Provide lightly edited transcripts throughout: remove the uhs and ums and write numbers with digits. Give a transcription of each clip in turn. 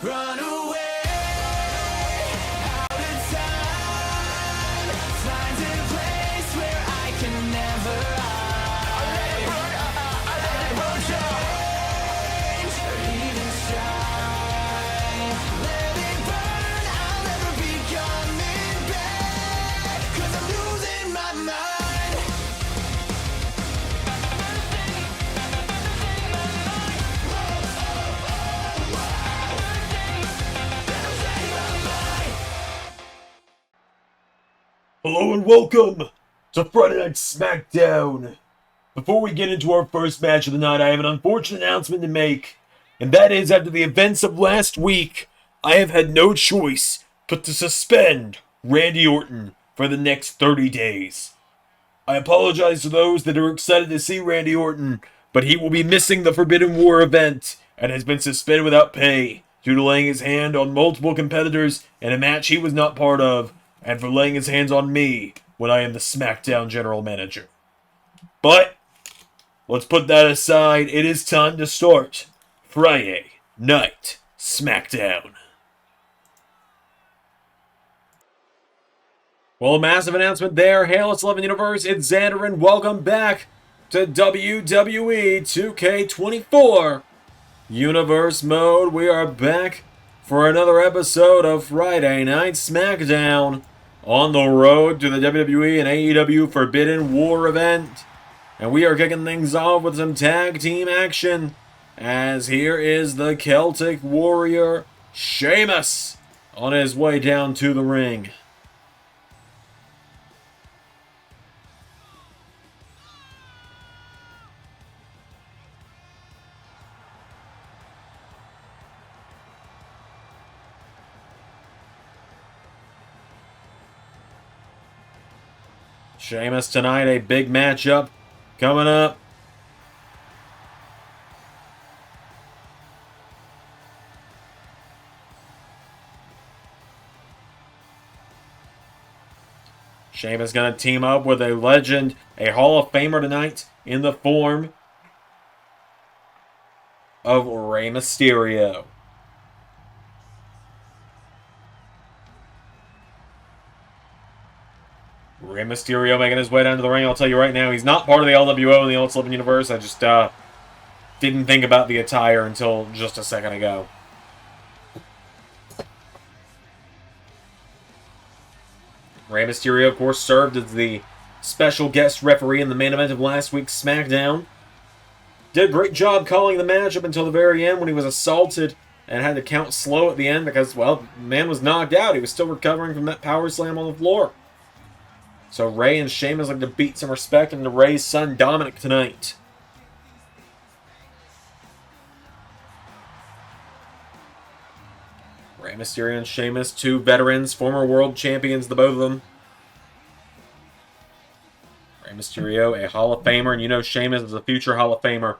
Run away out of time. Find a place where I can never hide. I let it burn, change or even shine. Let it burn, I'll never be coming back. 'Cause I'm losing my mind. Hello and welcome to Friday Night SmackDown. Before we get into our first match of the night, I have an unfortunate announcement to make, and that is after the events of last week, I have had no choice but to suspend Randy Orton for the next 30 days. I apologize to those that are excited to see Randy Orton, but he will be missing the Forbidden War event and has been suspended without pay due to laying his hand on multiple competitors in a match he was not part of, and for laying his hands on me when I am the SmackDown General Manager. But, let's put that aside. It is time to start Friday Night SmackDown. Well, a massive announcement there. Hail, it's 11 Universe. It's Xander, and welcome back to WWE 2K24 Universe Mode. We are back for another episode of Friday Night SmackDown on the road to the WWE and AEW Forbidden War event. And we are kicking things off with some tag team action, as here is the Celtic Warrior, Sheamus, on his way down to the ring. Sheamus tonight, a big matchup coming up. Sheamus going to team up with a legend, a Hall of Famer tonight in the form of Rey Mysterio. Rey Mysterio making his way down to the ring. I'll tell you right now, he's not part of the LWO in the Ultimate Living Universe. I just didn't think about the attire until just a second ago. Rey Mysterio, of course, served as the special guest referee in the main event of last week's SmackDown. Did a great job calling the match up until the very end when he was assaulted and had to count slow at the end because, well, the man was knocked out. He was still recovering from that power slam on the floor. So Rey and Sheamus like to beat some respect into Rey's son Dominik tonight. Rey Mysterio and Sheamus, two veterans, former world champions, the both of them. Rey Mysterio, a Hall of Famer, and you know Sheamus is a future Hall of Famer.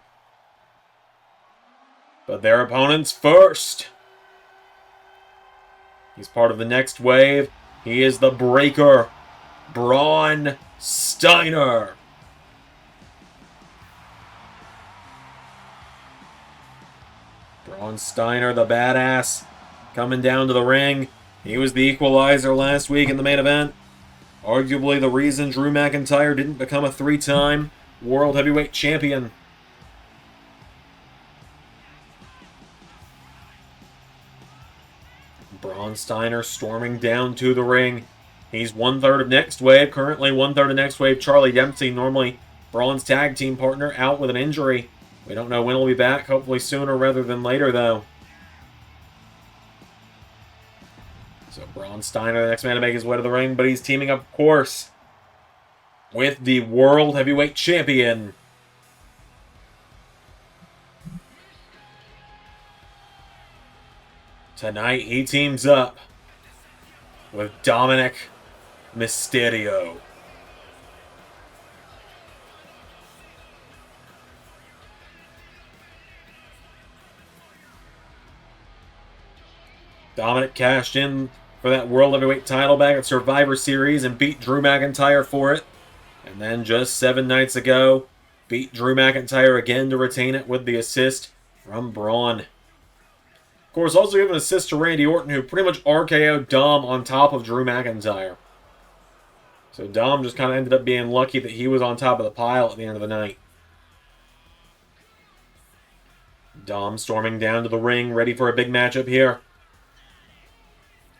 But their opponents first. He's part of the next wave. He is the Breaker, Braun Steiner. Braun Steiner, the badass, coming down to the ring. He was the equalizer last week in the main event. Arguably the reason Drew McIntyre didn't become a 3-time World Heavyweight Champion. Braun Steiner storming down to the ring. He's 1/3 of Next Wave. Currently 1/3 of Next Wave. Charlie Dempsey, normally Braun's tag team partner, out with an injury. We don't know when he'll be back. Hopefully sooner rather than later, though. So Braun Steiner, the next man to make his way to the ring, but he's teaming up, of course, with the World Heavyweight Champion. Tonight, he teams up with Dominik Mysterio. Dominik cashed in for that World Heavyweight title back at Survivor Series and beat Drew McIntyre for it. And then just 7 nights ago, beat Drew McIntyre again to retain it with the assist from Braun. Of course, also giving an assist to Randy Orton, who pretty much RKO'd Dom on top of Drew McIntyre. So Dom just kind of ended up being lucky that he was on top of the pile at the end of the night. Dom storming down to the ring, ready for a big matchup here.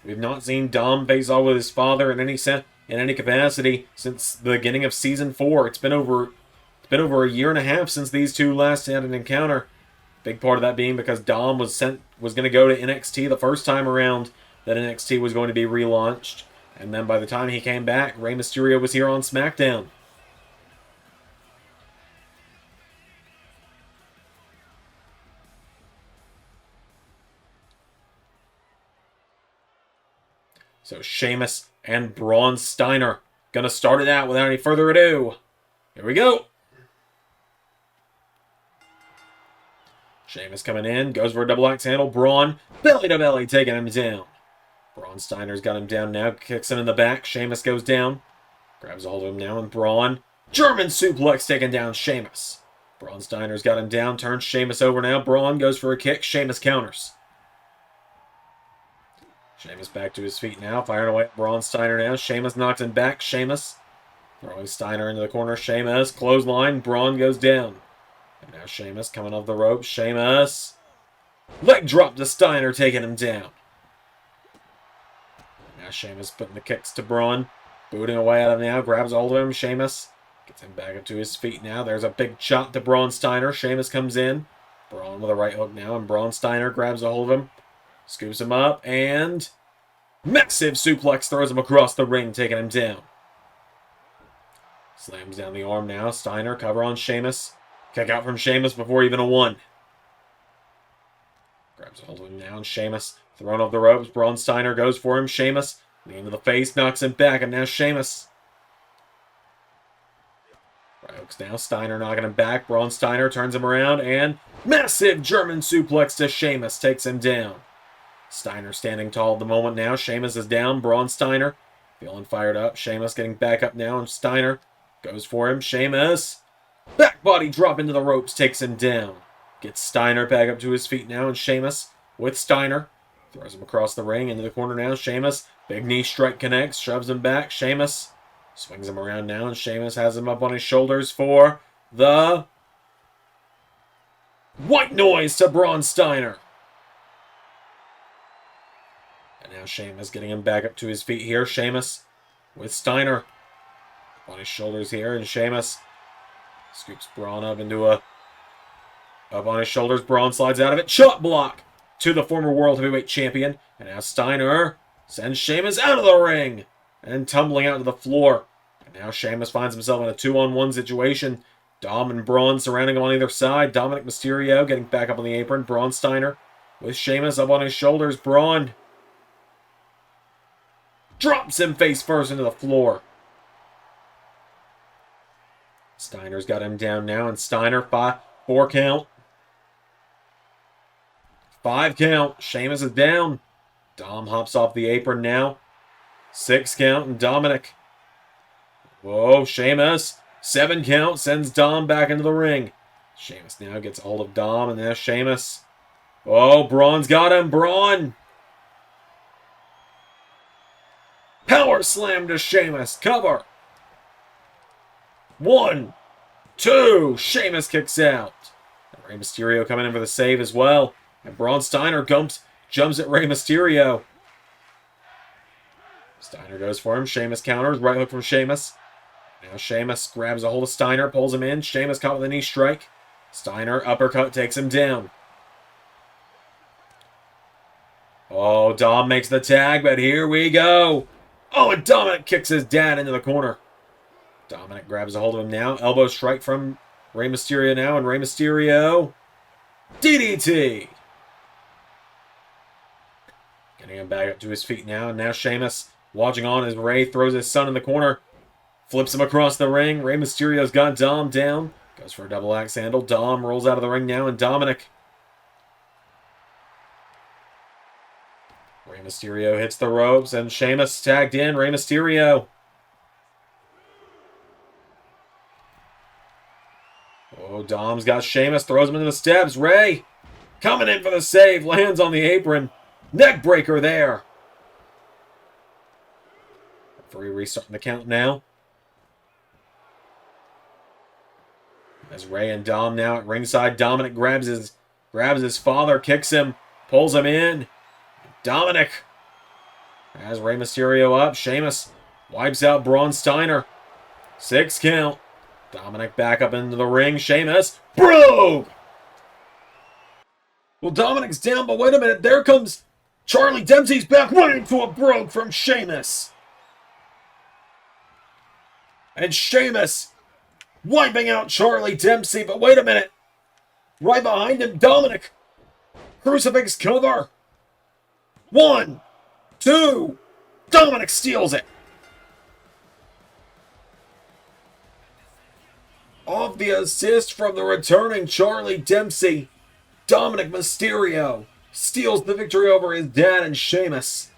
We've not seen Dom face off with his father in any capacity since the beginning of Season 4. It's been over a year and a half since these two last had an encounter. Big part of that being because Dom was going to go to NXT the first time around that NXT was going to be relaunched. And then by the time he came back, Rey Mysterio was here on SmackDown. So Sheamus and Braun Steiner gonna start it out without any further ado. Here we go. Sheamus coming in, goes for a double axe handle. Braun, belly to belly, taking him down. Braun Steiner's got him down now, kicks him in the back. Sheamus goes down, grabs a hold of him now, and Braun, German suplex, taking down Sheamus. Braun Steiner's got him down, turns Sheamus over now. Braun goes for a kick, Sheamus counters. Sheamus back to his feet now, firing away at Braun Steiner now. Sheamus knocks him back. Sheamus throwing Steiner into the corner. Sheamus, clothesline. Braun goes down. And now Sheamus coming off the ropes. Sheamus, leg drop to Steiner, taking him down. Now Sheamus putting the kicks to Braun. Booting away at him now, grabs a hold of him. Sheamus gets him back up to his feet now. There's a big shot to Braun Steiner. Sheamus comes in. Braun with a right hook now, and Braun Steiner grabs a hold of him. Scoops him up, and massive suplex throws him across the ring, taking him down. Slams down the arm now. Steiner, cover on Sheamus. Kick out from Sheamus before even a 1. Grabs a hold of him now, and Sheamus thrown off the ropes. Braun Steiner goes for him. Sheamus, knee into the face, knocks him back, and now Sheamus. Right hooks now. Steiner knocking him back. Braun Steiner turns him around, and massive German suplex to Sheamus, takes him down. Steiner standing tall at the moment now. Sheamus is down. Braun Steiner feeling fired up. Sheamus getting back up now, and Steiner goes for him. Sheamus, back body drop into the ropes, takes him down. Gets Steiner back up to his feet now, and Sheamus with Steiner throws him across the ring into the corner now. Sheamus, big knee strike connects, shoves him back. Sheamus swings him around now, and Sheamus has him up on his shoulders for the white noise to Braun Steiner. Now Sheamus getting him back up to his feet here. Sheamus with Steiner on his shoulders here, and Sheamus scoops Braun up on his shoulders. Braun slides out of it. Chop block to the former World Heavyweight Champion. And now Steiner sends Sheamus out of the ring and tumbling out to the floor. And now Sheamus finds himself in a 2-on-1 situation. Dom and Braun surrounding him on either side. Dominik Mysterio getting back up on the apron. Braun Steiner with Sheamus up on his shoulders. Braun drops him face first into the floor. Steiner's got him down now, and Steiner, 4 count. 5 count. Sheamus is down. Dom hops off the apron now. 6 count, and Dominik. Whoa, Sheamus. 7 count, sends Dom back into the ring. Sheamus now gets a hold of Dom, and now Sheamus. Oh, Braun's got him. Braun. Power slam to Sheamus. Cover. 1, 2. Sheamus kicks out. And Rey Mysterio coming in for the save as well. And Braun Steiner jumps at Rey Mysterio. Steiner goes for him. Sheamus counters. Right hook from Sheamus. Now Sheamus grabs a hold of Steiner. Pulls him in. Sheamus caught with a knee strike. Steiner uppercut takes him down. Oh, Dom makes the tag, but here we go. Oh, and Dominik kicks his dad into the corner. Dominik grabs a hold of him now. Elbow strike from Rey Mysterio now, and Rey Mysterio DDT. Getting him back up to his feet now, and now Sheamus watching on as Rey throws his son in the corner. Flips him across the ring. Rey Mysterio's got Dom down. Goes for a double axe handle. Dom rolls out of the ring now, and Dominik. Rey Mysterio hits the ropes, and Sheamus tagged in. Rey Mysterio. Oh, Dom's got Sheamus, throws him into the steps. Rey Coming in for the save. Lands on the apron. Neck breaker there. Referee restarting the count now. As Rey and Dom now at ringside. Dominik grabs his father, kicks him, pulls him in. Dominik has Rey Mysterio up. Sheamus wipes out Braun Steiner. 6 count. Dominik back up into the ring. Sheamus. Brogue! Well, Dominik's down, but wait a minute. There comes Charlie Dempsey's back right into a brogue from Sheamus. And Sheamus wiping out Charlie Dempsey, but wait a minute. Right behind him, Dominik. Crucifix cover. 1, 2. Dominik steals it. Off the assist from the returning Charlie Dempsey, Dominik Mysterio steals the victory over his dad and Sheamus.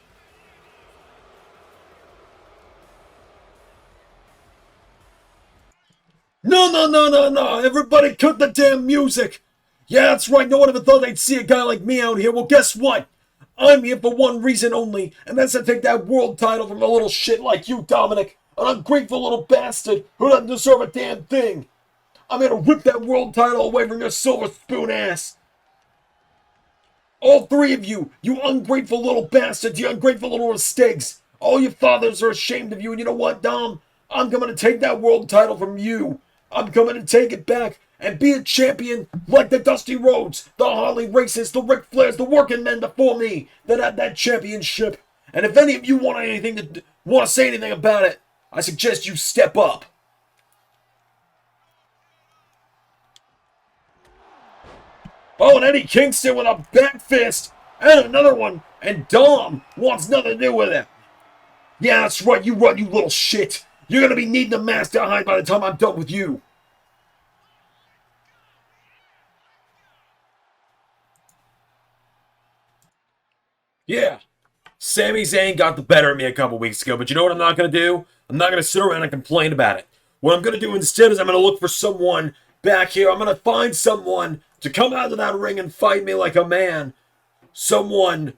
No. Everybody cut the damn music. Yeah, that's right. No one ever thought they'd see a guy like me out here. Well, guess what? I'm here for one reason only, and that's to take that world title from a little shit like you, Dominik. An ungrateful little bastard who doesn't deserve a damn thing. I'm here to rip that world title away from your silver spoon ass. All 3 of you, you ungrateful little bastards, you ungrateful little mistakes. All your fathers are ashamed of you, and you know what, Dom? I'm coming to take that world title from you. I'm coming to take it back and be a champion like the Dusty Rhodes, the Harley Races, the Ric Flairs, the working men before me that had that championship. And if any of you want to say anything about it, I suggest you step up. Oh, and Eddie Kingston with a back fist and another one, and Dom wants nothing to do with it. Yeah, that's right, you run, you little shit. You're gonna be needing a mask to hide by the time I'm done with you. Yeah, Sami Zayn got the better of me a couple weeks ago, but you know what I'm not gonna do? I'm not gonna sit around and complain about it. What I'm gonna do instead is I'm gonna look for someone back here. I'm gonna find someone to come out of that ring and fight me like a man. Someone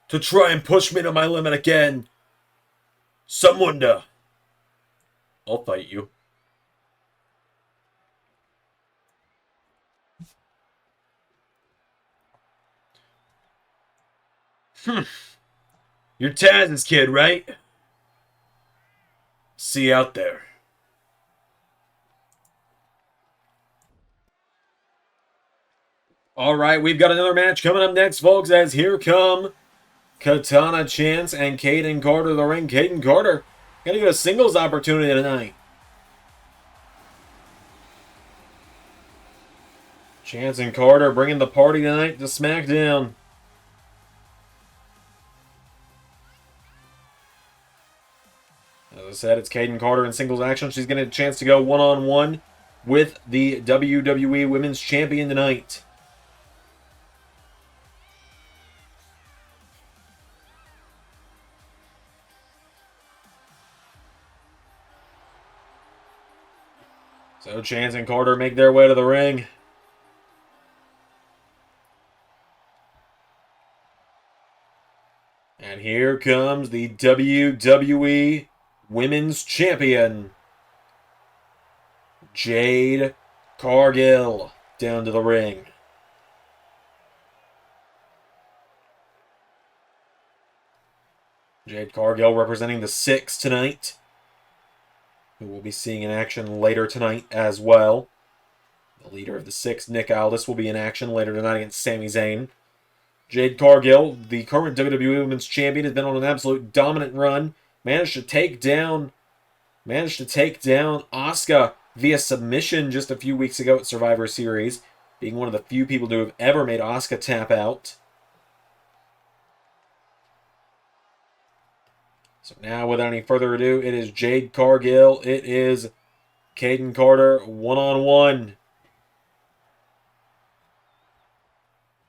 to try and push me to my limit again. Someone to... I'll fight you. You're Taz's kid, right? See you out there. Alright, we've got another match coming up next, folks, as here come Katana Chance and Kayden Carter to the ring. Kayden Carter gonna get a singles opportunity tonight. Chance and Carter bringing the party tonight to SmackDown. As I said, it's Kayden Carter in singles action. She's going to get a chance to go one-on-one with the WWE Women's Champion tonight. So Chance and Carter make their way to the ring. And here comes the WWE Women's Champion, Jade Cargill, down to the ring. Jade Cargill representing the Six tonight, who we'll be seeing in action later tonight as well. The leader of the Six, Nick Aldis, will be in action later tonight against Sami Zayn. Jade Cargill, the current WWE Women's Champion, has been on an absolute dominant run. Managed to take down Asuka via submission just a few weeks ago at Survivor Series, being one of the few people to have ever made Asuka tap out. So now, without any further ado, it is Jade Cargill. It is Kayden Carter one-on-one.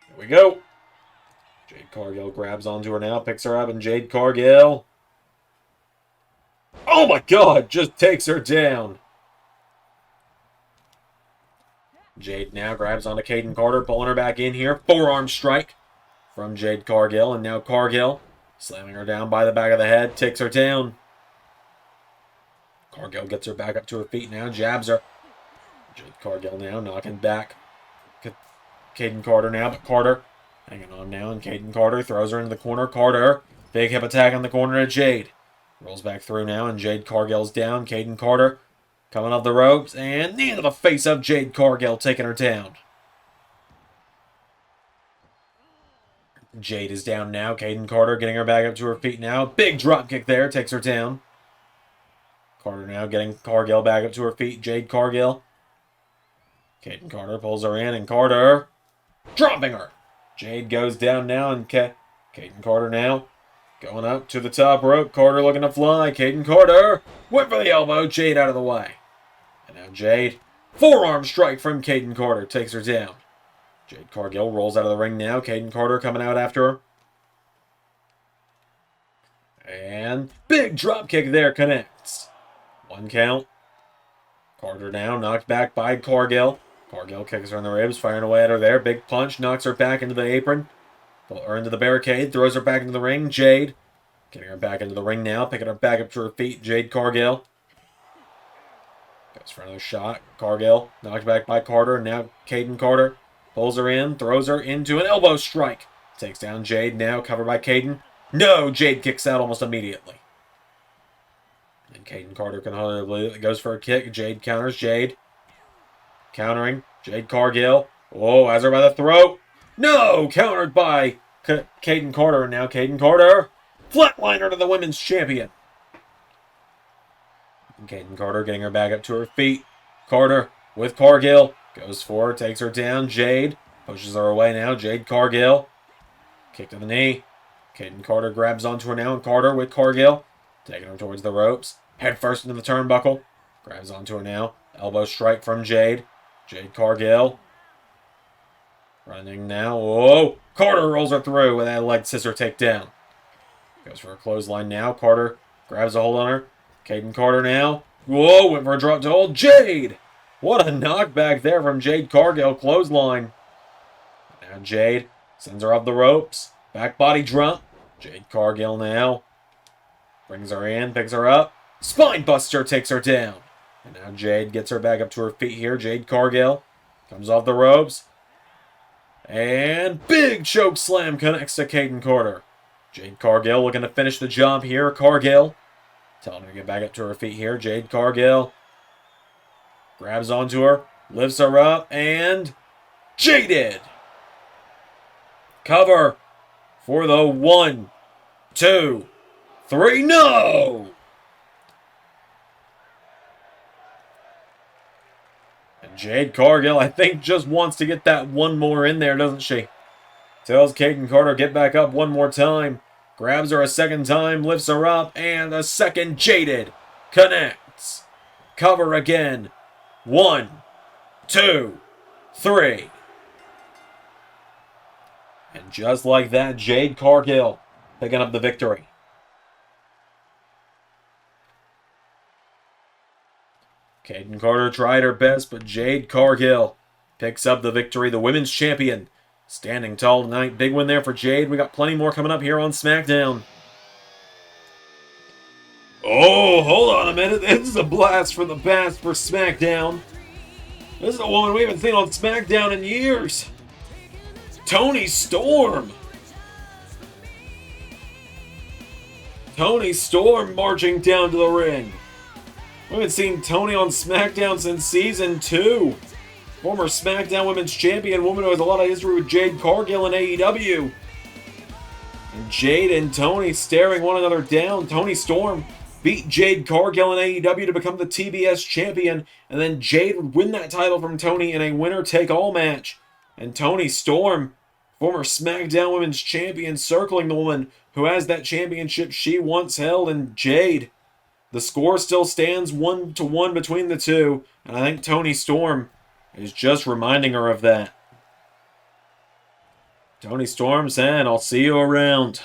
Here we go. Jade Cargill grabs onto her now, picks her up, and Jade Cargill... oh my God! Just takes her down. Jade now grabs onto Kayden Carter, pulling her back in here. Forearm strike from Jade Cargill, and now Cargill slamming her down by the back of the head, takes her down. Cargill gets her back up to her feet now, jabs her. Jade Cargill now knocking back Kayden Carter now, but Carter hanging on now, and Kayden Carter throws her into the corner. Carter, big hip attack on the corner to Jade. Rolls back through now, and Jade Cargill's down. Kayden Carter coming off the ropes, and knee to the face of Jade Cargill, taking her down. Jade is down now. Kayden Carter getting her back up to her feet now. Big drop kick there, takes her down. Carter now getting Cargill back up to her feet. Jade Cargill. Kayden Carter pulls her in, and Carter dropping her. Jade goes down now, and Kayden Carter now going up to the top rope. Carter looking to fly. Kayden Carter went for the elbow. Jade out of the way. And now Jade, forearm strike from Kayden Carter, takes her down. Jade Cargill rolls out of the ring now. Kayden Carter coming out after her. And big drop kick there, connects. 1 count. Carter now knocked back by Cargill. Cargill kicks her in the ribs, firing away at her there. Big punch, knocks her back into the apron. Or into the barricade, throws her back into the ring. Jade getting her back into the ring now, picking her back up to her feet. Jade Cargill goes for another shot. Cargill knocked back by Carter, and now Kayden Carter pulls her in, throws her into an elbow strike. Takes down Jade now, covered by Kayden. No, Jade kicks out almost immediately. And Kayden Carter can hardly believe it. Goes for a kick. Jade counters. Jade countering. Jade Cargill. Oh, has her by the throat. No! Countered by Kayden Carter. And now Kayden Carter. Flatliner to the women's champion. And Kayden Carter getting her back up to her feet. Carter with Cargill. Goes for her. Takes her down. Jade pushes her away now. Jade Cargill. Kick to the knee. Kayden Carter grabs onto her now. And Carter with Cargill. Taking her towards the ropes. Head first into the turnbuckle. Grabs onto her now. Elbow strike from Jade. Jade Cargill. Running now. Whoa! Carter rolls her through with that leg scissor takedown. Goes for a clothesline now. Carter grabs a hold on her. Kayden Carter now. Whoa! Went for a drop to hold. Jade! What a knockback there from Jade Cargill. Clothesline. Now Jade sends her off the ropes. Back body drop. Jade Cargill now. Brings her in, picks her up. Spine buster takes her down. And now Jade gets her back up to her feet here. Jade Cargill comes off the ropes. And big choke slam connects to Kayden Carter. Jade Cargill looking to finish the job here. Cargill telling her to get back up to her feet here. Jade Cargill grabs onto her, lifts her up, and Jaded. Cover for the 1, 2, 3. No! And Jade Cargill, I think, just wants to get that one more in there, doesn't she? Tells Kayden Carter, get back up one more time. Grabs her a second time, lifts her up, and a second Jaded connects. Cover again. 1, 2, 3. And just like that, Jade Cargill picking up the victory. Kayden Carter tried her best, but Jade Cargill picks up the victory. The women's champion standing tall tonight. Big win there for Jade. We got plenty more coming up here on SmackDown. Oh, hold on a minute. This is a blast from the past for SmackDown. This is a woman we haven't seen on SmackDown in years. Toni Storm. Toni Storm marching down to the ring. We haven't seen Toni on SmackDown since Season 2. Former SmackDown Women's Champion, woman who has a lot of history with Jade Cargill in AEW. And Jade and Toni staring one another down. Toni Storm beat Jade Cargill in AEW to become the TBS champion, and then Jade would win that title from Toni in a winner-take-all match. And Toni Storm, former SmackDown Women's Champion, circling the woman who has that championship she once held, and Jade. The score still stands 1-1 between the two, and I think Toni Storm is just reminding her of that. Toni Storm saying, I'll see you around.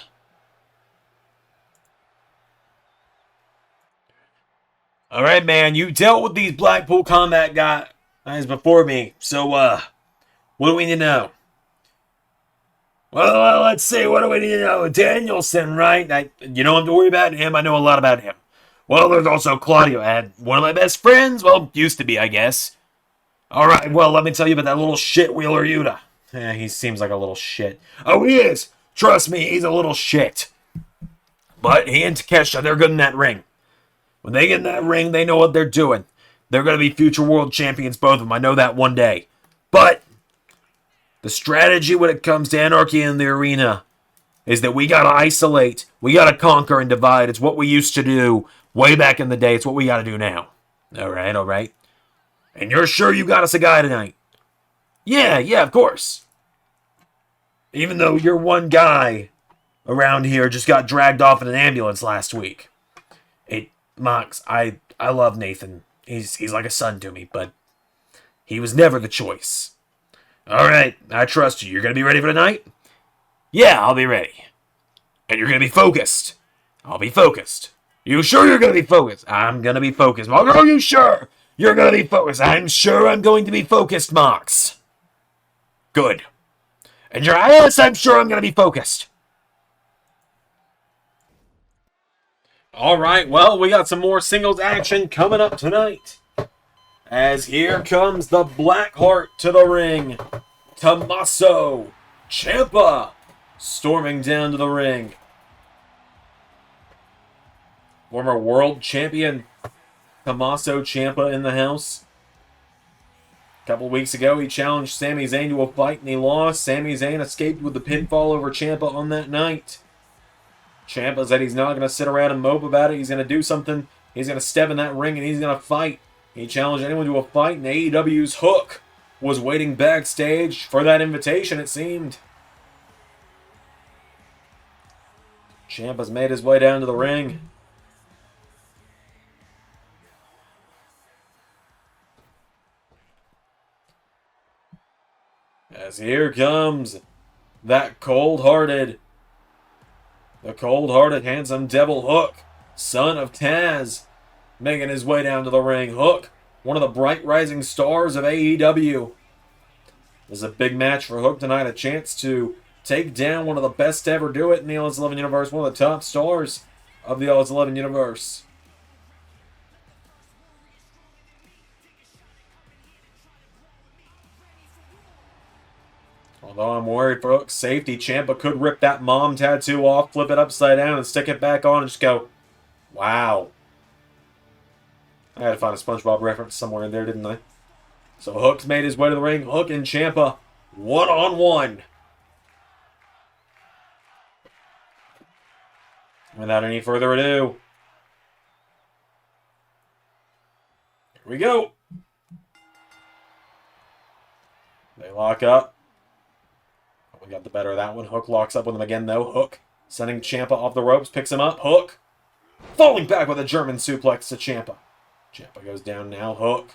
All right, man, you dealt with these Blackpool Combat He's before me. So, what do we need to know? Well, let's see. What do we need to know? Danielson, right? You don't have to worry about him. I know a lot about him. Well, there's also Claudio. I had one of my best friends. Well, used to be, I guess. All right, well, let me tell you about that little shit Wheeler Yuta. He seems like a little shit. Oh, he is. Trust me, he's a little shit. But he and Takeshita, they're good in that ring. When they get in that ring, they know what they're doing. They're going to be future world champions, both of them. I know that one day. But the strategy when it comes to anarchy in the arena is that we got to isolate. We got to conquer and divide. It's what we used to do way back in the day. It's what we got to do now. All right. And you're sure you got us a guy tonight? Yeah, of course. Even though your one guy around here just got dragged off in an ambulance last week. Mox, I love Nathan. He's like a son to me, but he was never the choice. All right, I trust you. You're going to be ready for tonight? Yeah, I'll be ready. And you're going to be focused? I'll be focused. You sure you're going to be focused? I'm going to be focused. Are you sure you're going to be focused? I'm sure I'm going to be focused, Mox. Good. And yes, I'm sure I'm going to be focused. All right, well, we got some more singles action coming up tonight. As here comes the Blackheart to the ring. Tommaso Ciampa storming down to the ring. Former world champion Tommaso Ciampa in the house. A couple weeks ago, he challenged Sami Zayn to a fight and he lost. Sami Zayn escaped with the pinfall over Ciampa on that night. Ciampa said he's not going to sit around and mope about it. He's going to do something. He's going to step in that ring and he's going to fight. He challenged anyone to a fight, and AEW's Hook was waiting backstage for that invitation, it seemed. Ciampa's made his way down to the ring. As here comes that cold-hearted, handsome devil Hook, son of Taz, making his way down to the ring. Hook, one of the bright rising stars of AEW. This is a big match for Hook tonight, a chance to take down one of the best to ever do it in the LS11 universe, one of the top stars of the LS11 universe. Although I'm worried for Hook's safety, Ciampa could rip that mom tattoo off, flip it upside down, and stick it back on and just go, wow. I had to find a SpongeBob reference somewhere in there, didn't I? So Hook's made his way to the ring. Hook and Ciampa, one-on-one. Without any further ado, here we go. They lock up. We got the better of that one. Hook locks up with him again, though. Hook sending Ciampa off the ropes, picks him up. Hook falling back with a German suplex to Ciampa. Ciampa goes down now. Hook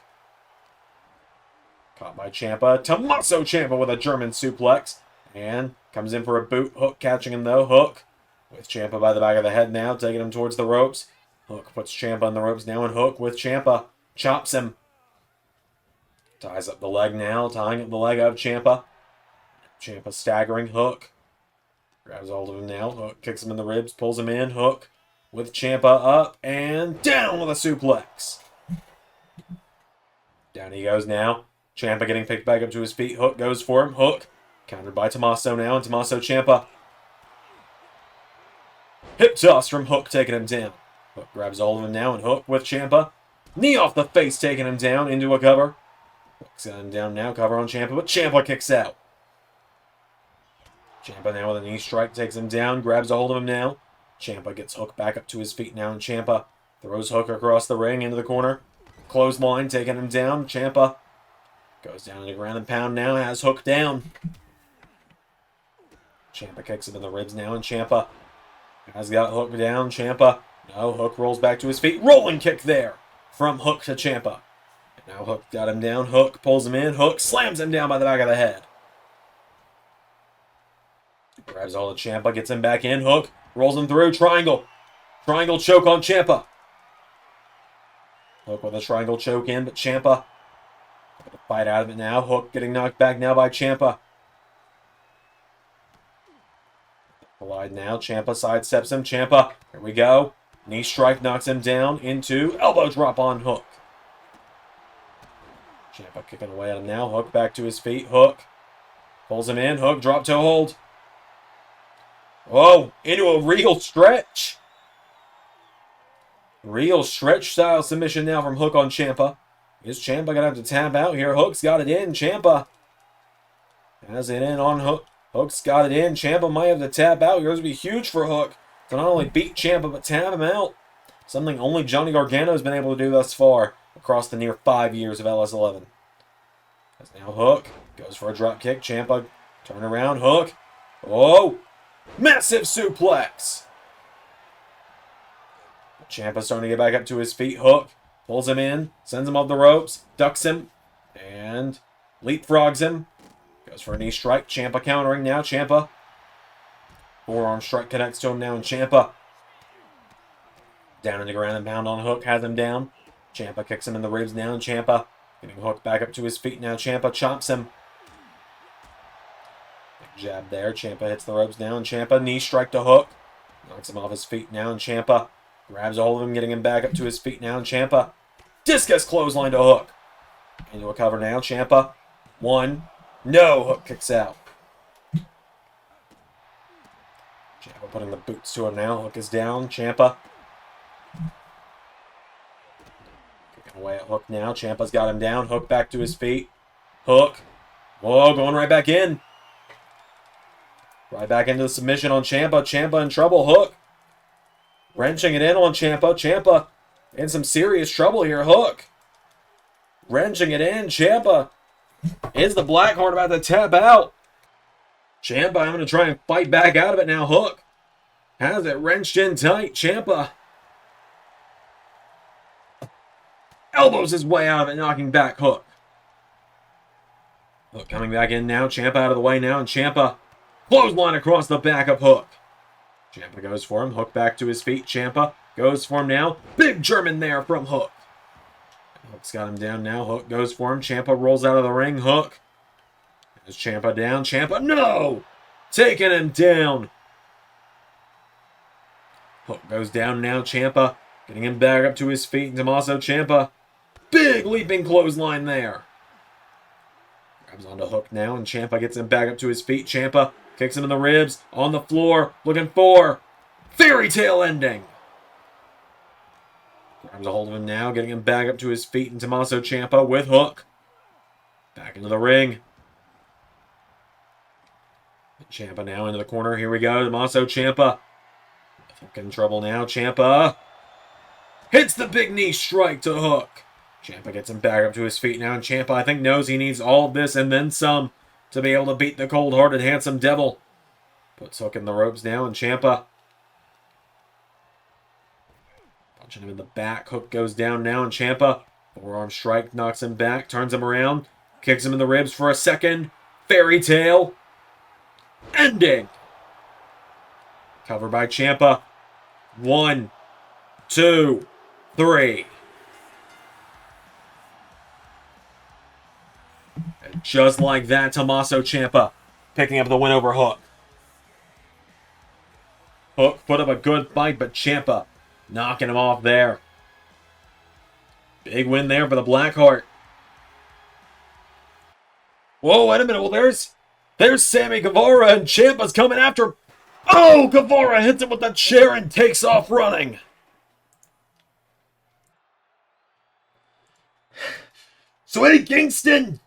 caught by Ciampa. Tommaso Ciampa with a German suplex. And comes in for a boot. Hook catching him, though. Hook with Ciampa by the back of the head now, taking him towards the ropes. Hook puts Ciampa on the ropes now, and Hook with Ciampa chops him. Ties up the leg now, tying up the leg of Ciampa. Ciampa staggering. Hook grabs hold of him now. Hook kicks him in the ribs, pulls him in. Hook with Ciampa up and down with a suplex. Down he goes now. Ciampa getting picked back up to his feet. Hook goes for him. Hook countered by Tomaso now, and Tommaso Ciampa. Hip toss from Hook, taking him down. Hook grabs hold of him now, and Hook with Ciampa. Knee off the face, taking him down into a cover. Hook's got him down now, cover on Ciampa, but Ciampa kicks out. Ciampa now with a knee strike, takes him down, grabs a hold of him now. Ciampa gets Hook back up to his feet now, and Ciampa throws Hook across the ring into the corner. Clothesline, taking him down. Ciampa goes down to the ground and pound now, has Hook down. Ciampa kicks him in the ribs now, and Ciampa has got Hook down. Ciampa, no, Hook rolls back to his feet. Rolling kick there from Hook to Ciampa. And now Hook got him down. Hook pulls him in. Hook slams him down by the back of the head. Grabs all of Ciampa, gets him back in. Hook rolls him through. Triangle. Triangle choke on Ciampa. Hook with a triangle choke in, but Ciampa Fight out of it now. Hook getting knocked back now by Ciampa. Collide now. Ciampa sidesteps him. Ciampa, here we go. Knee strike knocks him down into elbow drop on Hook. Ciampa kicking away at him now. Hook back to his feet. Hook pulls him in. Hook drop toe hold. Oh, into a real stretch. Real stretch style submission now from Hook on Ciampa. Is Ciampa going to have to tap out here? Hook's got it in. Ciampa has it in on Hook. Hook's got it in. Ciampa might have to tap out. Here's going to be huge for Hook to not only beat Ciampa, but tap him out. Something only Johnny Gargano has been able to do thus far across the near 5 years of LS11. As now Hook goes for a drop kick. Ciampa turn around. Hook. Oh! Massive suplex! Ciampa starting to get back up to his feet. Hook pulls him in, sends him off the ropes, ducks him, and leapfrogs him. Goes for a knee strike. Ciampa countering now. Ciampa. Forearm strike connects to him now, and Ciampa down in the ground and pound on Hook. Has him down. Ciampa kicks him in the ribs now, and Ciampa getting Hook back up to his feet now. Ciampa chops him. Big jab there. Ciampa hits the ropes now, and Ciampa knee strike to Hook. Knocks him off his feet now, and Ciampa grabs a hold of him, getting him back up to his feet now, and Ciampa discus clothesline to Hook. Into a cover now. Ciampa. One. No. Hook kicks out. Ciampa putting the boots to him now. Hook is down. Ciampa kicking away at Hook now. Ciampa's got him down. Hook back to his feet. Hook. Whoa, going right back in. Right back into the submission on Ciampa. Ciampa in trouble. Hook wrenching it in on Ciampa. Ciampa in some serious trouble here. Hook wrenching it in. Ciampa, is the Blackheart about to tap out? Ciampa, I'm going to try and fight back out of it now. Hook has it wrenched in tight. Ciampa elbows his way out of it, knocking back Hook. Hook coming back in now. Ciampa out of the way now, and Ciampa clothesline across the back of Hook. Ciampa goes for him. Hook back to his feet. Ciampa goes for him now. Big German there from Hook. Hook's got him down now. Hook goes for him. Ciampa rolls out of the ring. Hook. There's Ciampa down. Ciampa, no! Taking him down. Hook goes down now. Ciampa getting him back up to his feet. And Tommaso Ciampa. Big leaping clothesline there. Grabs onto Hook now, and Ciampa gets him back up to his feet. Ciampa kicks him in the ribs, on the floor, looking for fairy tale ending. Grabs a hold of him now, getting him back up to his feet, and Tommaso Ciampa with Hook. Back into the ring. Ciampa now into the corner. Here we go. Tommaso Ciampa. Hook in trouble now. Ciampa hits the big knee strike to Hook. Ciampa gets him back up to his feet now, and Ciampa, I think, knows he needs all of this and then some to be able to beat the cold-hearted handsome devil. Puts Hook in the ropes now, and Ciampa punching him in the back. Hook goes down now, and Ciampa, forearm strike, knocks him back, turns him around, kicks him in the ribs for a second. Fairy tale ending. Cover by Ciampa. 1, 2, 3. And just like that, Tommaso Ciampa picking up the win over Hook. Hook put up a good fight, but Ciampa knocking him off there. Big win there for the Blackheart. Whoa, wait a minute. Well, there's Sammy Guevara, and Ciampa's coming after. Oh, Guevara hits him with the chair and takes off running. So Eddie Kingston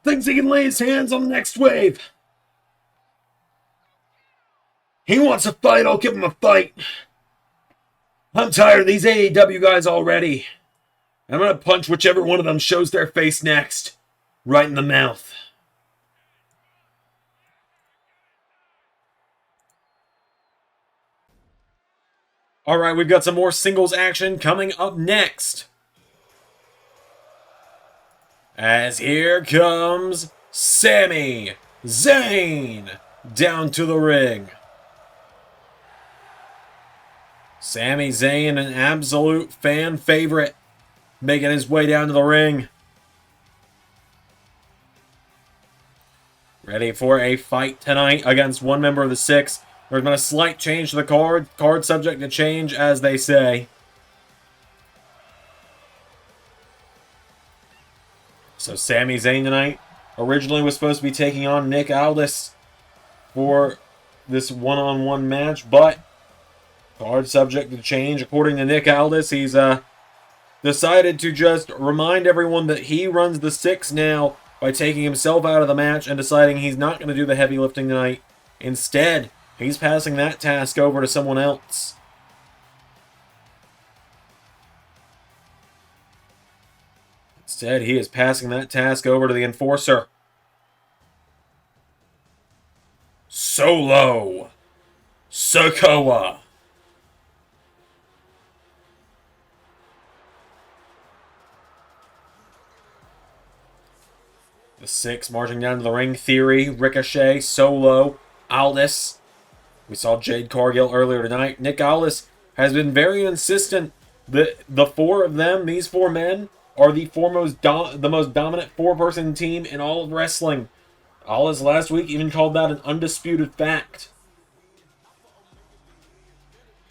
thinks he can lay his hands on the next wave. He wants a fight, I'll give him a fight. I'm tired of these AEW guys already. I'm going to punch whichever one of them shows their face next. Right in the mouth. Alright, we've got some more singles action coming up next. As here comes Sami Zayn down to the ring. Sami Zayn, an absolute fan favorite, making his way down to the ring. ready for a fight tonight against one member of the Six. There's been a slight change to the card. Card subject to change, as they say. So Sami Zayn tonight originally was supposed to be taking on Nick Aldis for this one-on-one match, but card subject to change. According to Nick Aldis, he's decided to just remind everyone that he runs the Six now by taking himself out of the match and deciding he's not going to do the heavy lifting tonight. Instead, he's passing that task over to someone else. Instead, he is passing that task over to the Enforcer. Solo Sikoa. The Six marching down to the ring. Theory, Ricochet, Solo, Aldis. We saw Jade Cargill earlier tonight. Nick Aldis has been very insistent that the four of them, these four men, are the most dominant four-person team in all of wrestling. Aldis last week even called that an undisputed fact.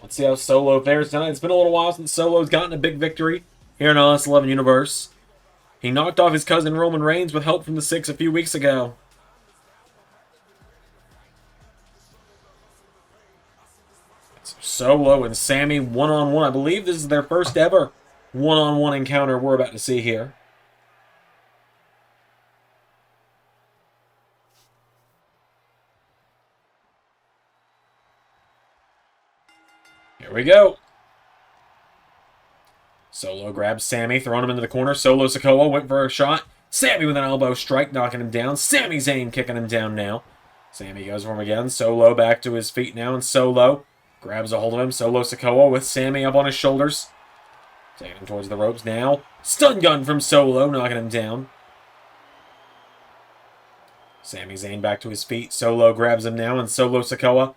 Let's see how Solo fares tonight. It's been a little while since Solo's gotten a big victory here in LS 11 Universe. He knocked off his cousin Roman Reigns with help from the Six a few weeks ago. It's Solo and Sami one-on-one. I believe this is their first ever one-on-one encounter we're about to see here. Here we go. Solo grabs Sami, throwing him into the corner. Solo Sikoa went for a shot. Sami with an elbow strike, knocking him down. Sami Zayn kicking him down now. Sami goes for him again. Solo back to his feet now, and Solo grabs a hold of him. Solo Sikoa with Sami up on his shoulders. Taking him towards the ropes now. Stun gun from Solo, knocking him down. Sami Zayn back to his feet. Solo grabs him now, and Solo Sikoa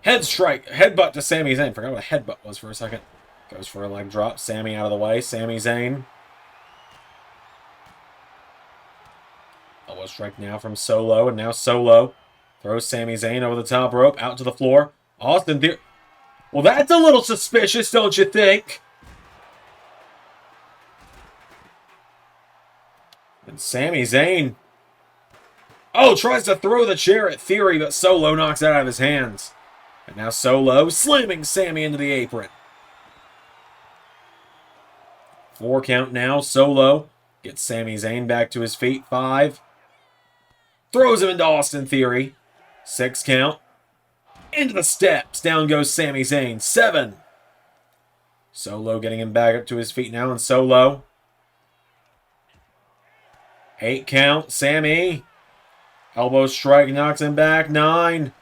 headbutt to Sami Zayn. Forgot what a headbutt was for a second. Goes for a leg drop. Sami out of the way. Sami Zayn. Elbow strike now from Solo, and now Solo throws Sami Zayn over the top rope, out to the floor. Austin Theory. Well, that's a little suspicious, don't you think? And Sami Zayn, tries to throw the chair at Theory, but Solo knocks it out of his hands. And now Solo slamming Sami into the apron. 4 count now. Solo gets Sami Zayn back to his feet. 5. Throws him into Austin Theory. 6 count. Into the steps. Down goes Sami Zayn. 7. Solo getting him back up to his feet now. And Solo. 8 count. Sami. Elbow strike knocks him back. 9.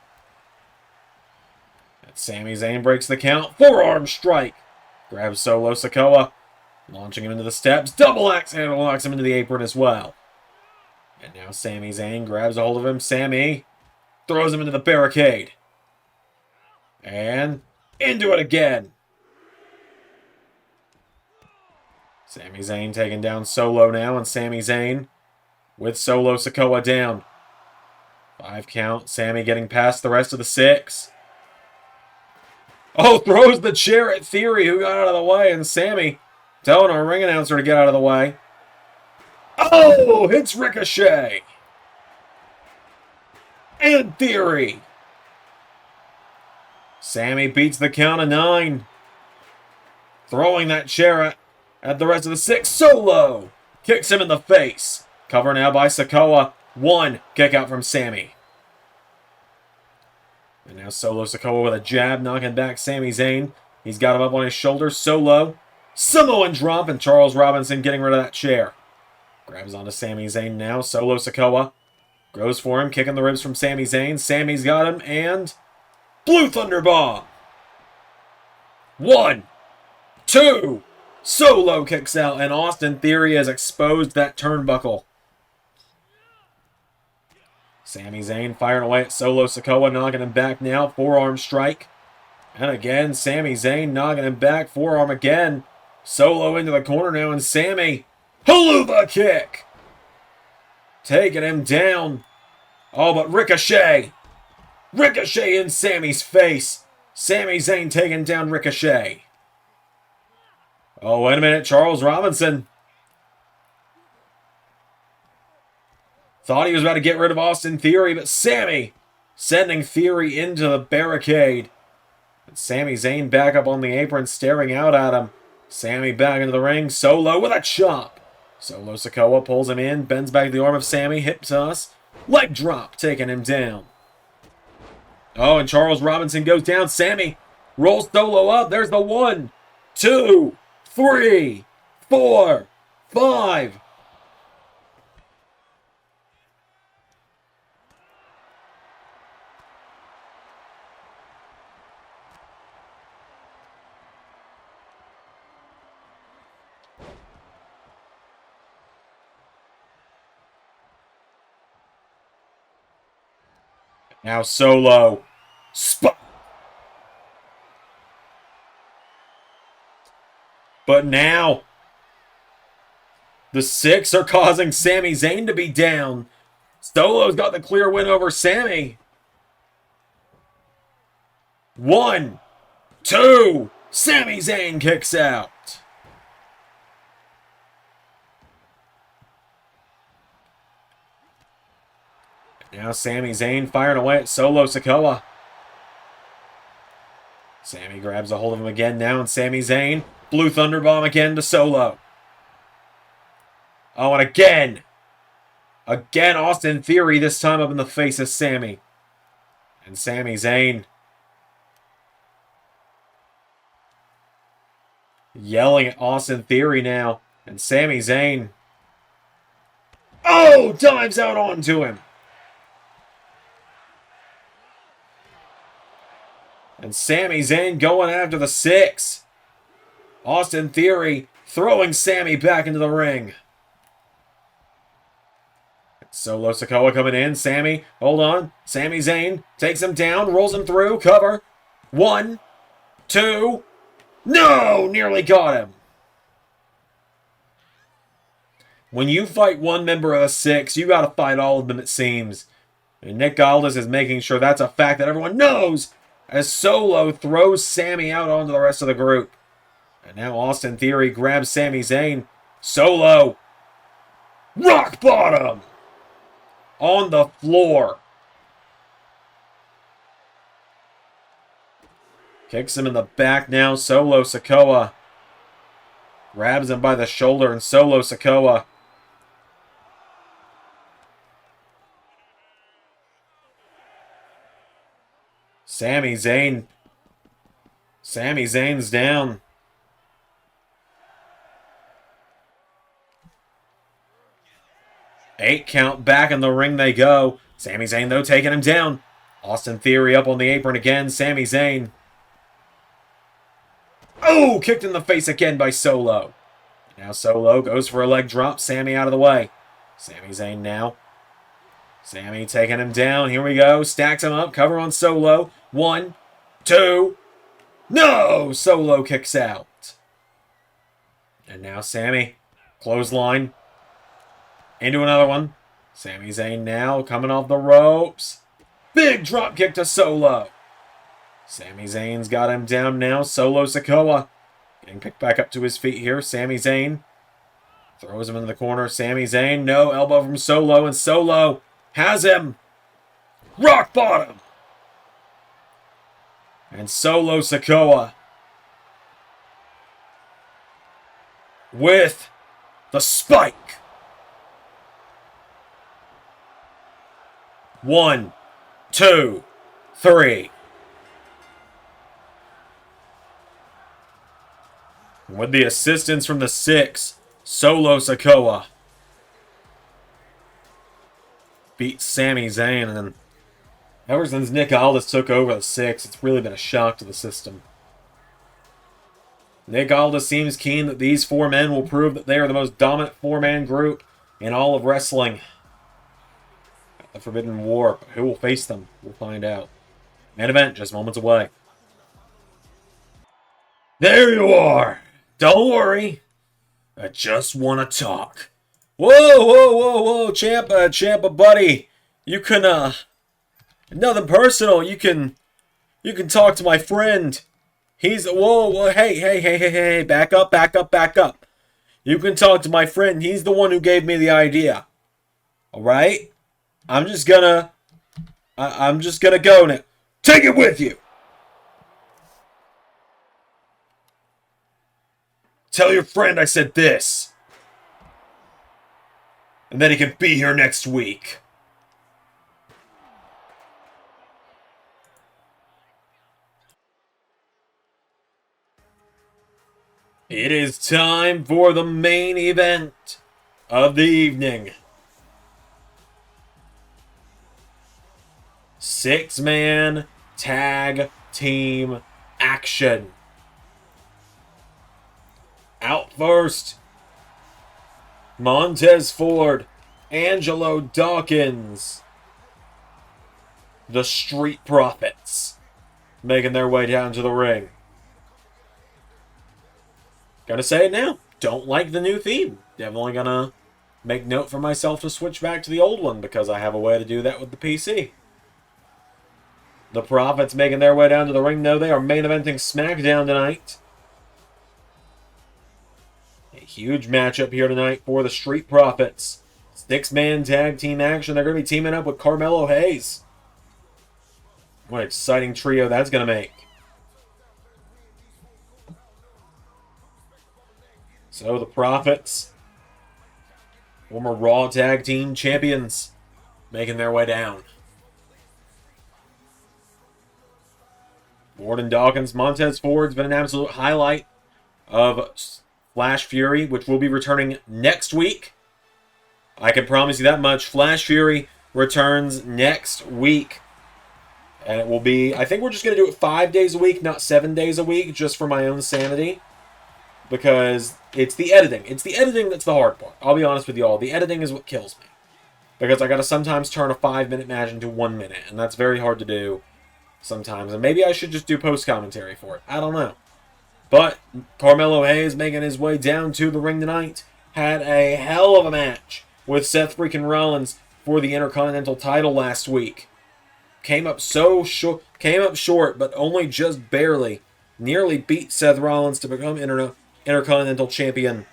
And Sami Zayn breaks the count. Forearm strike. Grabs Solo Sikoa. Launching him into the steps. Double axe handle knocks him into the apron as well. And now Sami Zayn grabs a hold of him. Sami throws him into the barricade. And into it again. Sami Zayn taking down Solo now. And Sami Zayn with Solo Sikoa down. 5 count. Sami getting past the rest of the 6. Throws the chair at Theory, who got out of the way. And Sami telling our ring announcer to get out of the way. Hits Ricochet. And Theory. Sami beats the count of 9. Throwing that chair at the rest of the 6. Solo kicks him in the face. Cover now by Sikoa. 1 kick out from Sami. And now Solo Sikoa with a jab, knocking back Sami Zayn. He's got him up on his shoulders. Solo. Samoan drop, and Charles Robinson getting rid of that chair. Grabs onto Sami Zayn now. Solo Sikoa goes for him, kicking the ribs from Sami Zayn. Sami's got him, and Blue Thunder Bomb. 1, 2. Solo kicks out, and Austin Theory has exposed that turnbuckle. Sami Zayn firing away at Solo Sikoa, knocking him back now. Forearm strike. And again, Sami Zayn knocking him back. Forearm again. Solo into the corner now, and Sami, haluva kick! Taking him down. Oh, but Ricochet! Ricochet in Sami's face! Sami Zayn taking down Ricochet. Oh, wait a minute. Charles Robinson. Thought he was about to get rid of Austin Theory, but Sami sending Theory into the barricade. And Sami Zayn back up on the apron, staring out at him. Sami back into the ring. Solo with a chop. Solo Sikoa pulls him in, bends back the arm of Sami, hip toss. Leg drop, taking him down. Oh, and Charles Robinson goes down. Sami rolls Solo up. There's the 1, 2, 3, 4, 5. Now Solo. Spot. But now, the 6 are causing Sami Zayn to be down. Solo's got the clear win over Sami. 1, 2. Sami Zayn kicks out. Now Sami Zayn firing away at Solo Sikoa. Sami grabs a hold of him again now, and Sami Zayn. Blue Thunderbomb again to Solo. Oh, and again. Again, Austin Theory, this time up in the face of Sami. And Sami Zayn yelling at Austin Theory now. And Sami Zayn. Oh, dives out onto him. And Sami Zayn going after the 6. Austin Theory throwing Sami back into the ring. Solo Sikoa coming in. Sami, hold on. Sami Zayn takes him down, rolls him through, cover. 1, 2. No! Nearly got him. When you fight one member of the 6, you gotta fight all of them, it seems. And Nick Aldis is making sure that's a fact that everyone knows, as Solo throws Sami out onto the rest of the group. And now Austin Theory grabs Sami Zayn. Solo. Rock bottom. On the floor. Kicks him in the back now. Solo Sikoa grabs him by the shoulder, and Solo Sikoa Sami Zayn. Sami Zayn's down. Eight count, back in the ring they go. Sami Zayn, though, taking him down. Austin Theory up on the apron again. Sami Zayn. Oh, kicked in the face again by Solo. Now Solo goes for a leg drop. Sami out of the way. Sami Zayn now. Sami taking him down. Here we go. Stacks him up. Cover on Solo. 1, 2. No! Solo kicks out. And now Sami. Clothesline. Into another one. Sami Zayn now coming off the ropes. Big drop kick to Solo. Sami Zayn's got him down now. Solo Sikoa getting picked back up to his feet here. Sami Zayn throws him into the corner. Sami Zayn, no, elbow from Solo, and Solo has him. Rock bottom. And Solo Sikoa with the spike. 1, 2, 3. With the assistance from the 6, Solo Sikoa beats Sami Zayn. And then ever since Nick Aldis took over the 6, it's really been a shock to the system. Nick Aldis seems keen that these 4 men will prove that they are the most dominant 4-man group in all of wrestling. The Forbidden War. Who will face them? We'll find out. Main event, just moments away. There you are! Don't worry. I just want to talk. Whoa, whoa, whoa, whoa, Champa, buddy. You can, nothing personal. You can talk to my friend. He's, whoa, hey, back up. You can talk to my friend. He's the one who gave me the idea. Alright? I'm just gonna go now. Take it with you! Tell your friend I said this. And that he can be here next week. It is time for the main event of the evening. 6-man tag team action. Out first, Montez Ford, Angelo Dawkins, the Street Profits, making their way down to the ring. Gonna say it now. Don't like the new theme. Definitely gonna make note for myself to switch back to the old one because I have a way to do that with the PC. The Profits making their way down to the ring, though. They are main eventing SmackDown tonight. A huge matchup here tonight for the Street Profits. 6-man tag team action. They're going to be teaming up with Carmelo Hayes. What an exciting trio that's going to make. So the Profits, former Raw Tag Team Champions, making their way down. Ford and Dawkins. Montez Ford's been an absolute highlight of Flash Fury, which will be returning next week. I can promise you that much. Flash Fury returns next week. And it will be, I think we're just going to do it 5 days a week, not 7 days a week, just for my own sanity. Because it's the editing. It's the editing that's the hard part. I'll be honest with you all. The editing is what kills me. Because I got to sometimes turn a 5-minute match into 1 minute. And that's very hard to do sometimes. And maybe I should just do post-commentary for it. I don't know. But Carmelo Hayes making his way down to the ring tonight. Had a hell of a match with Seth freaking Rollins for the Intercontinental title last week. Came up short, but only just barely. Nearly beat Seth Rollins to become Intercontinental Champion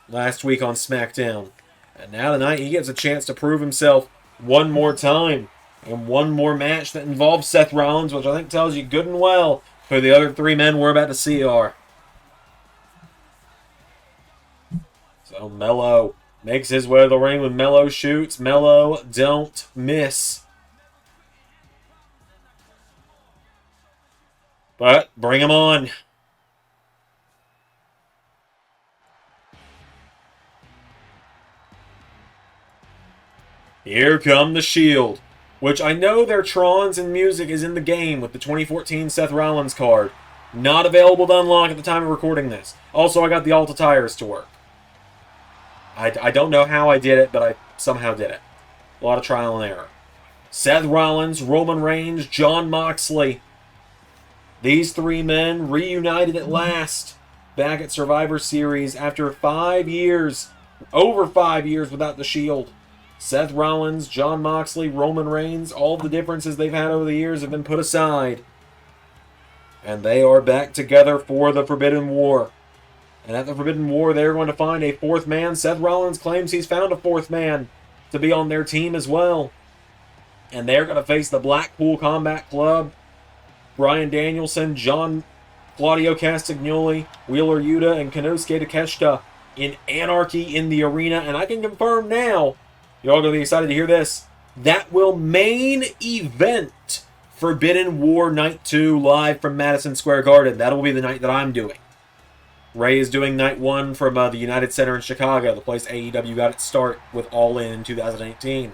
last week on SmackDown. And now tonight he gets a chance to prove himself one more time. And one more match that involves Seth Rollins, which I think tells you good and well who the other 3 men we're about to see are. So Melo makes his way to the ring when Melo shoots. Melo don't miss. But bring him on. Here come the Shield, which I know their Trons and music is in the game with the 2014 Seth Rollins card. Not available to unlock at the time of recording this. Also, I got the Alta tires to work. I don't know how I did it, but I somehow did it. A lot of trial and error. Seth Rollins, Roman Reigns, Jon Moxley. These 3 men reunited at last back at Survivor Series after 5 years, over 5 years without the Shield. Seth Rollins, Jon Moxley, Roman Reigns, all the differences they've had over the years have been put aside. And they are back together for the Forbidden War. And at the Forbidden War, they're going to find a 4th man. Seth Rollins claims he's found a 4th man to be on their team as well. And they're going to face the Blackpool Combat Club, Bryan Danielson, Claudio Castagnoli, Wheeler Yuta, and Konosuke Takeshita in Anarchy in the Arena. And I can confirm now, you're all going to be excited to hear this, that will main event Forbidden War Night 2 live from Madison Square Garden. That'll be the night that I'm doing. Ray is doing night 1 from the United Center in Chicago, the place AEW got its start with All In 2018.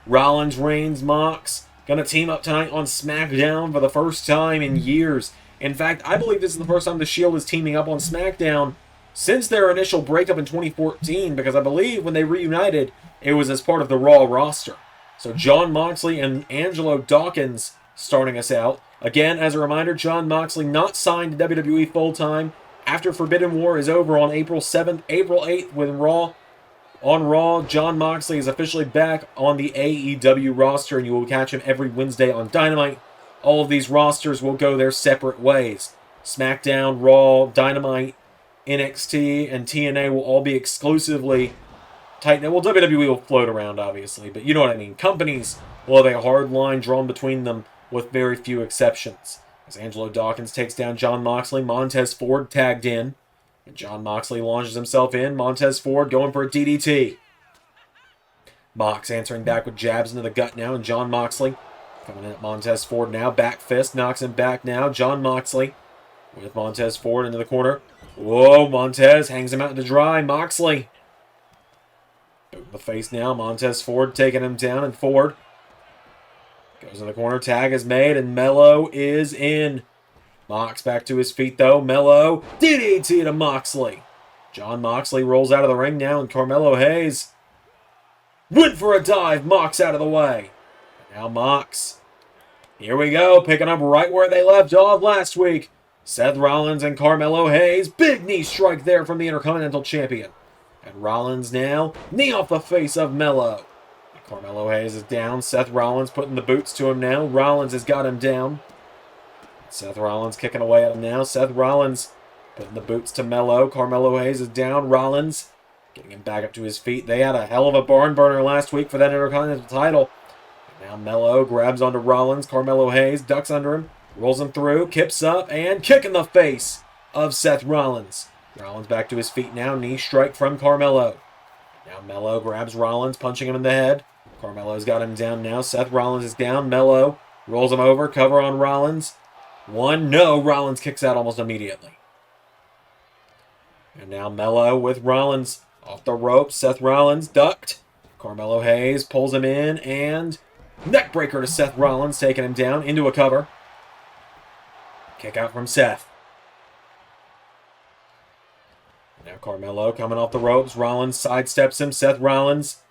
Rollins, Reigns, Mox, gonna team up tonight on SmackDown for the first time in years. In fact, I believe this is the first time the Shield is teaming up on SmackDown since their initial breakup in 2014, because I believe when they reunited, it was as part of the Raw roster. So Jon Moxley and Angelo Dawkins starting us out. Again, as a reminder, Jon Moxley not signed to WWE full-time after Forbidden War is over on April 7th, April 8th when Raw On Raw, Jon Moxley is officially back on the AEW roster, and you will catch him every Wednesday on Dynamite. All of these rosters will go their separate ways. SmackDown, Raw, Dynamite, NXT, and TNA will all be exclusively tight. Well, WWE will float around, obviously, but you know what I mean. Companies will have a hard line drawn between them with very few exceptions. As Angelo Dawkins takes down Jon Moxley, Montez Ford tagged in. And Jon Moxley launches himself in. Montez Ford going for a DDT. Mox answering back with jabs into the gut now. And Jon Moxley coming in at Montez Ford now. Back fist knocks him back now. Jon Moxley with Montez Ford into the corner. Whoa, Montez hangs him out to dry. Moxley. Boot in the face now. Montez Ford taking him down. And Ford goes in the corner. Tag is made. And Melo is in. Mox back to his feet, though. Melo, DDT to Moxley. Jon Moxley rolls out of the ring now, and Carmelo Hayes went for a dive. Mox out of the way. Now Mox. Here we go, picking up right where they left off last week. Seth Rollins and Carmelo Hayes. Big knee strike there from the Intercontinental Champion. And Rollins now, knee off the face of Melo. Carmelo Hayes is down. Seth Rollins putting the boots to him now. Rollins has got him down. Seth Rollins kicking away at him now. Seth Rollins putting the boots to Melo. Carmelo Hayes is down. Rollins getting him back up to his feet. They had a hell of a barn burner last week for that Intercontinental title. And now Melo grabs onto Rollins. Carmelo Hayes ducks under him. Rolls him through. Kips up and kick in the face of Seth Rollins. Rollins back to his feet now. Knee strike from Carmelo. Now Melo grabs Rollins, punching him in the head. Carmelo's got him down now. Seth Rollins is down. Melo rolls him over. Cover on Rollins. One, no, Rollins kicks out almost immediately. And now Melo with Rollins off the rope. Seth Rollins ducked. Carmelo Hayes pulls him in and neckbreaker to Seth Rollins, taking him down into a cover. Kick out from Seth. Now Carmelo coming off the ropes. Rollins sidesteps him. Seth Rollins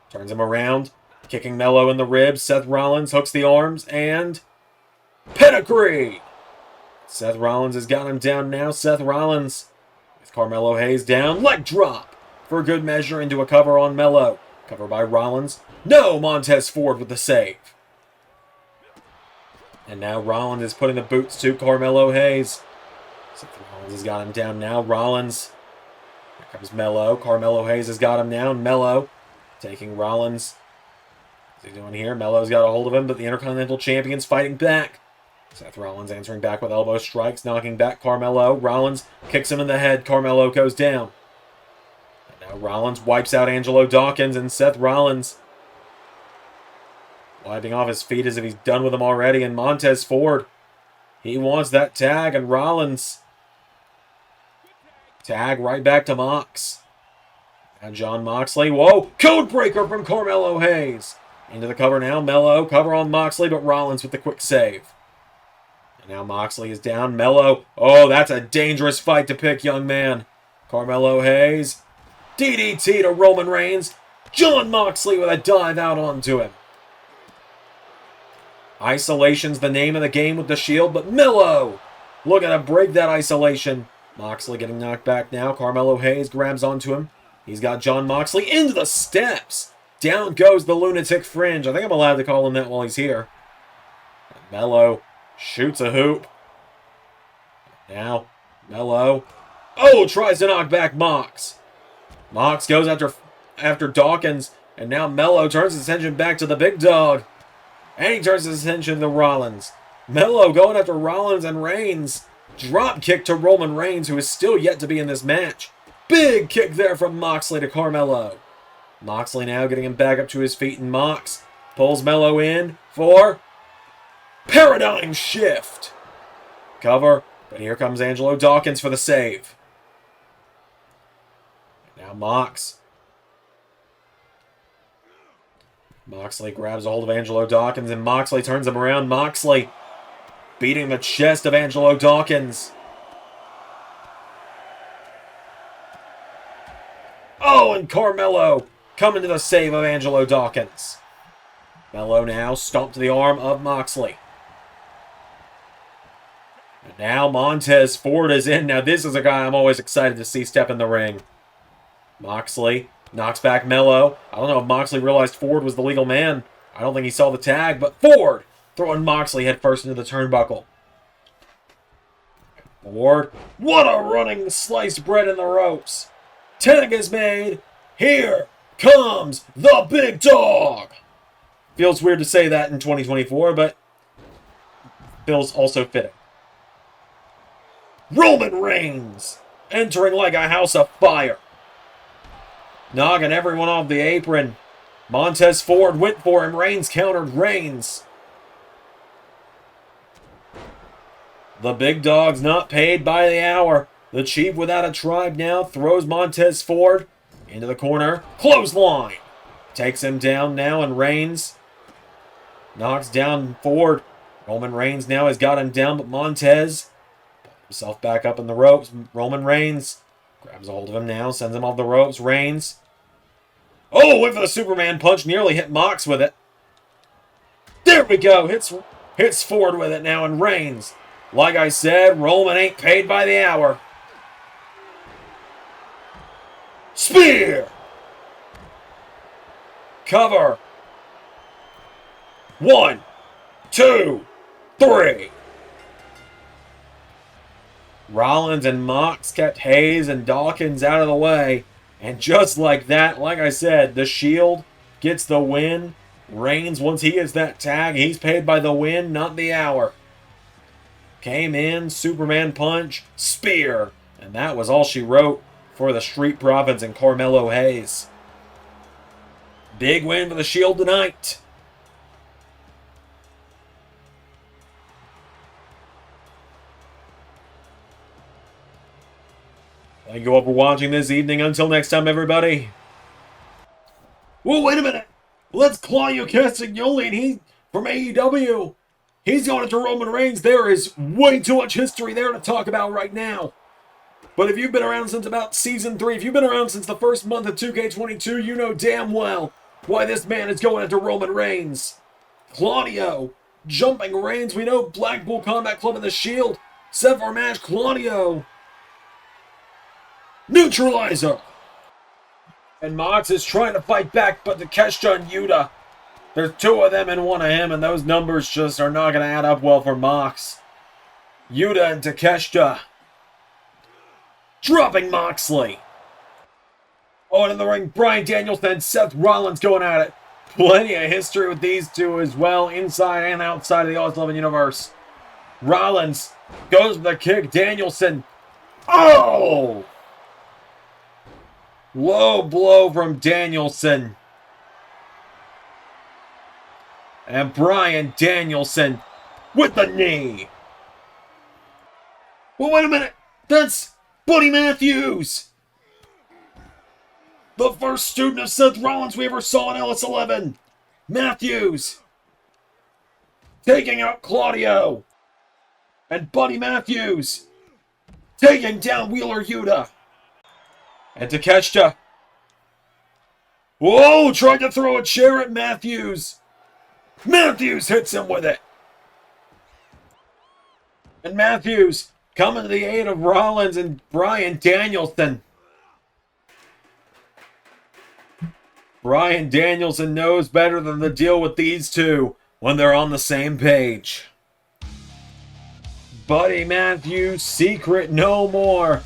turns him around, kicking Melo in the ribs. Seth Rollins hooks the arms and pedigree! Seth Rollins has got him down now. Seth Rollins with Carmelo Hayes down. Leg drop for good measure into a cover on Melo. Cover by Rollins. No! Montez Ford with the save. And now Rollins is putting the boots to Carmelo Hayes. Seth Rollins has got him down now. Rollins. Here comes Melo. Carmelo Hayes has got him down. Melo taking Rollins. What's he doing here? Melo's got a hold of him, but the Intercontinental Champion's fighting back. Seth Rollins answering back with elbow strikes, knocking back Carmelo. Rollins kicks him in the head. Carmelo goes down. And now Rollins wipes out Angelo Dawkins, and Seth Rollins wiping off his feet as if he's done with him already. And Montez Ford, he wants that tag, and Rollins tag right back to Mox. And Jon Moxley, whoa, code breaker from Carmelo Hayes. Into the cover now, Melo, cover on Moxley, but Rollins with the quick save. Now Moxley is down. Melo. Oh, that's a dangerous fight to pick, young man. Carmelo Hayes. DDT to Roman Reigns. Jon Moxley with a dive out onto him. Isolation's the name of the game with the Shield, but Melo looking to break that isolation. Moxley getting knocked back now. Carmelo Hayes grabs onto him. He's got Jon Moxley into the steps. Down goes the lunatic fringe. I think I'm allowed to call him that while he's here. And Melo shoots a hoop. Now, Melo. Oh, tries to knock back Mox. Mox goes after Dawkins. And now Melo turns his attention back to the big dog. And he turns his attention to Rollins. Melo going after Rollins and Reigns. Drop kick to Roman Reigns, who is still yet to be in this match. Big kick there from Moxley to Carmelo. Moxley now getting him back up to his feet, and Mox pulls Melo in for paradigm shift. Cover, but here comes Angelo Dawkins for the save. Now Moxley grabs a hold of Angelo Dawkins, and Moxley turns him around. Moxley beating the chest of Angelo Dawkins. Oh, and Carmelo coming to the save of Angelo Dawkins. Melo now stomped to the arm of Moxley. And now Montez Ford is in. Now this is a guy I'm always excited to see step in the ring. Moxley knocks back Melo. I don't know if Moxley realized Ford was the legal man. I don't think he saw the tag, but Ford throwing Moxley head first into the turnbuckle. Ford, what a running sliced bread in the ropes. Tag is made. Here comes the big dog. Feels weird to say that in 2024, but feels also fitting. Roman Reigns entering like a house of fire. Knocking everyone off the apron. Montez Ford went for him. Reigns countered Reigns. The big dog's not paid by the hour. The chief without a tribe now throws Montez Ford into the corner. Clothesline. Takes him down now, and Reigns knocks down Ford. Roman Reigns now has got him down, but Montez put himself back up in the ropes. Roman Reigns grabs a hold of him now, sends him off the ropes. Reigns. Oh, went for the Superman punch. Nearly hit Mox with it. There we go. Hits Ford with it now, and Reigns. Like I said, Roman ain't paid by the hour. Spear! Cover. 1, 2, 3. Rollins and Mox kept Hayes and Dawkins out of the way. And just like that, like I said, the Shield gets the win. Reigns, once he gets that tag, he's paid by the win, not the hour. Came in, Superman punch, spear. And that was all she wrote for the Street Profits and Carmelo Hayes. Big win for the Shield tonight. Thank you all for watching this evening. Until next time, everybody. Whoa, wait a minute. Let's Claudio Castagnoli, and he from AEW. He's going into Roman Reigns. There is way too much history there to talk about right now. But if you've been around since about Season 3, if you've been around since the first month of 2K22, you know damn well why this man is going into Roman Reigns. Claudio jumping Reigns. We know Blackpool Combat Club and the Shield set for a match. Claudio. Neutralizer. And Mox is trying to fight back, but Takeshita and Yuta. There's 2 of them and 1 of him, and those numbers just are not going to add up well for Mox. Yuta and Takeshita. Dropping Moxley. Oh, and in the ring, Bryan Danielson and Seth Rollins going at it. Plenty of history with these two as well, inside and outside of the All 11 universe. Rollins goes for the kick. Danielson. Oh! Low blow from Danielson. And Bryan Danielson with the knee. Well, wait a minute. That's Buddy Matthews. The first student of Seth Rollins we ever saw in LS11. Matthews. Taking out Claudio. And Buddy Matthews. Taking down Wheeler Yuta. And Takeshita. Whoa, tried to throw a chair at Matthews. Matthews hits him with it. And Matthews coming to the aid of Rollins and Bryan Danielson. Bryan Danielson knows better than to deal with these two when they're on the same page. Buddy Matthews, secret no more,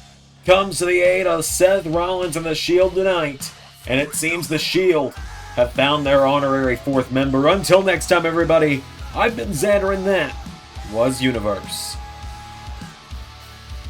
comes to the aid of Seth Rollins and the Shield tonight. And it seems the Shield have found their honorary 4th member. Until next time, everybody, I've been Xander, and that was Universe.